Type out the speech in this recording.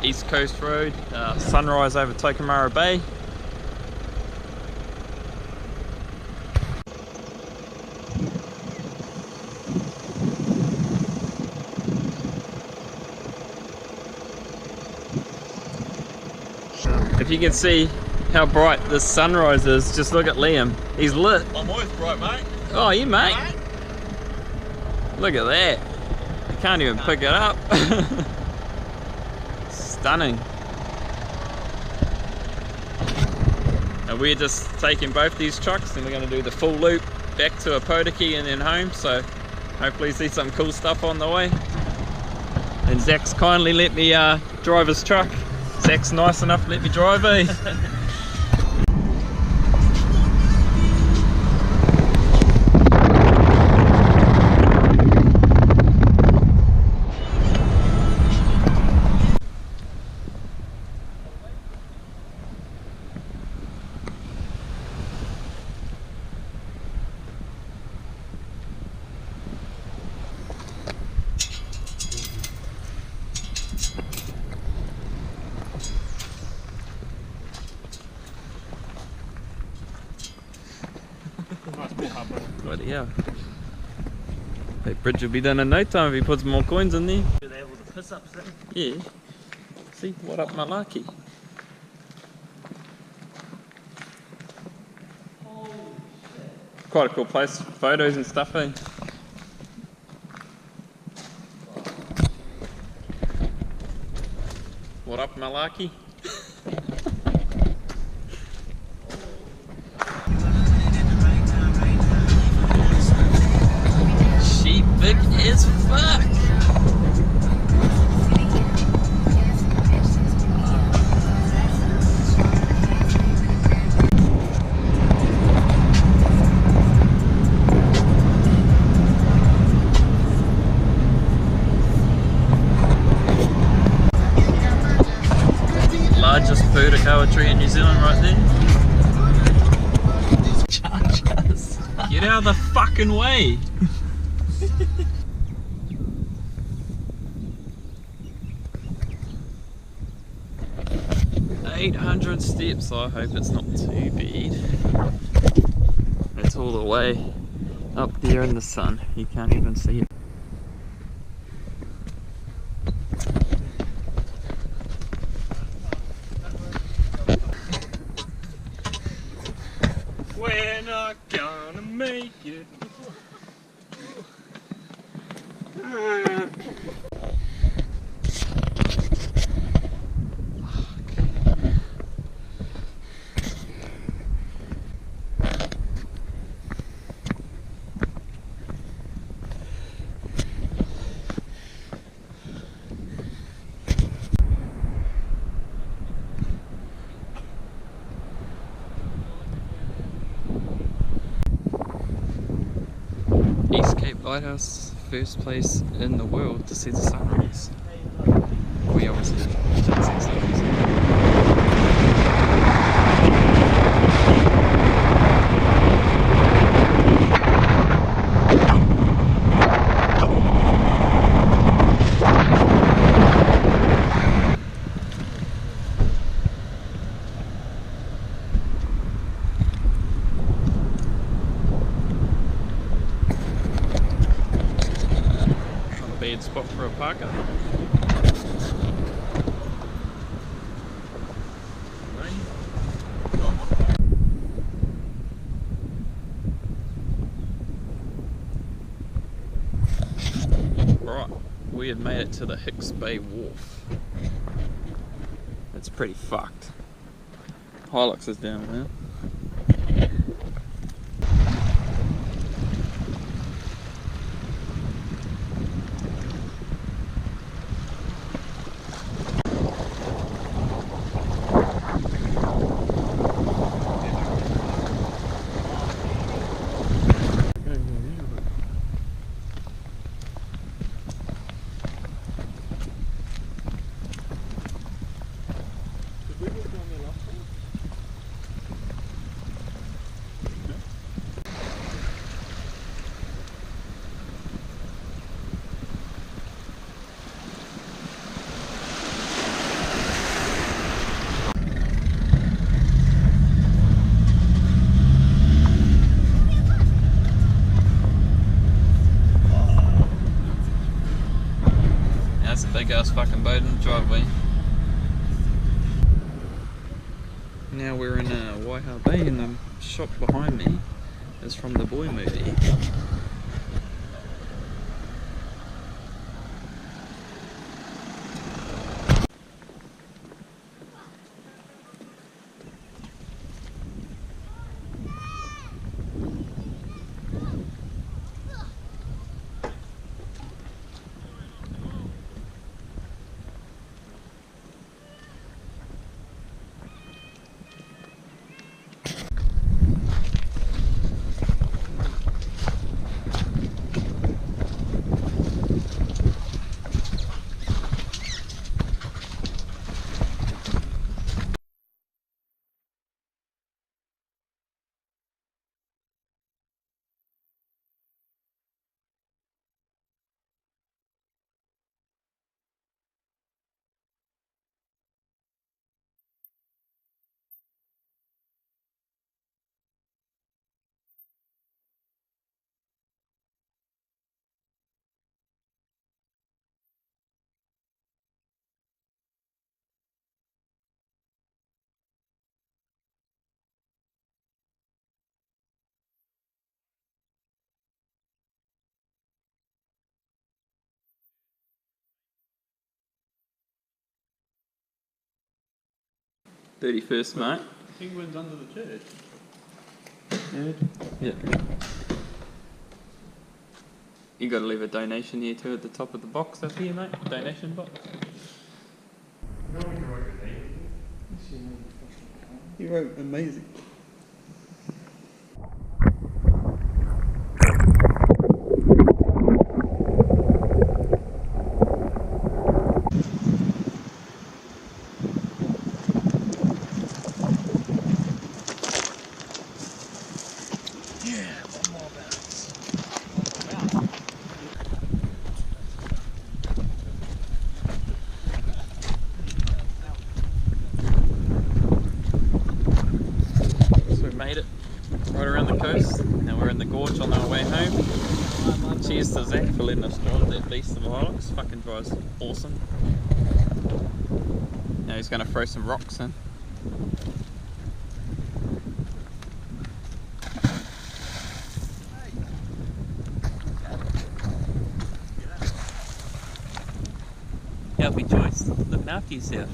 East Coast Road, sunrise over Tokomara Bay. If you can see how bright this sunrise is, just look at Liam. He's lit. I'm always bright, mate. Oh, you mate. Look at that. You can't even pick it up. Stunning. And we're just taking both these trucks and we're going to do the full loop back to Opotiki and then home. So hopefully see some cool stuff on the way. And Zach's kindly let me drive his truck. Zach's nice enough to let me drive, eh? Bloody hell. That bridge will be done in no time if he puts more coins in there. Do they have all the piss ups in? Yeah. See, what up Malaki? Holy shit. Quite a cool place, photos and stuff, eh? What up Malaki? She big as fuck. Largest pūtakawa tree in New Zealand right there. Charge us. Get out of the fucking way! 800 steps, I hope it's not too bad. It's all the way up there in the sun, you can't even see it. We're not gonna make it. East Cape Lighthouse, first place in the world to see the sunrise. We obviously didn't see sunrise. Bad spot for a parker. Right, we have made it to the Hicks Bay Wharf. It's pretty fucked. Hilux is down there. That's a big ass fucking boat in the driveway. Now we're in Waiha Bay, and the shop behind me is from the Boy movie. 31st, mate. Penguins under the church. Yeah. You got to leave a donation here too at the top of the box up here, mate. Donation box. You wrote amazing. Made it right around the coast. Now we're in the gorge on our way home. Cheers to Zach for letting us drive that beast of a Hilux. Fucking drives awesome. Now he's going to throw some rocks in. Healthy choice. Looking after yourself.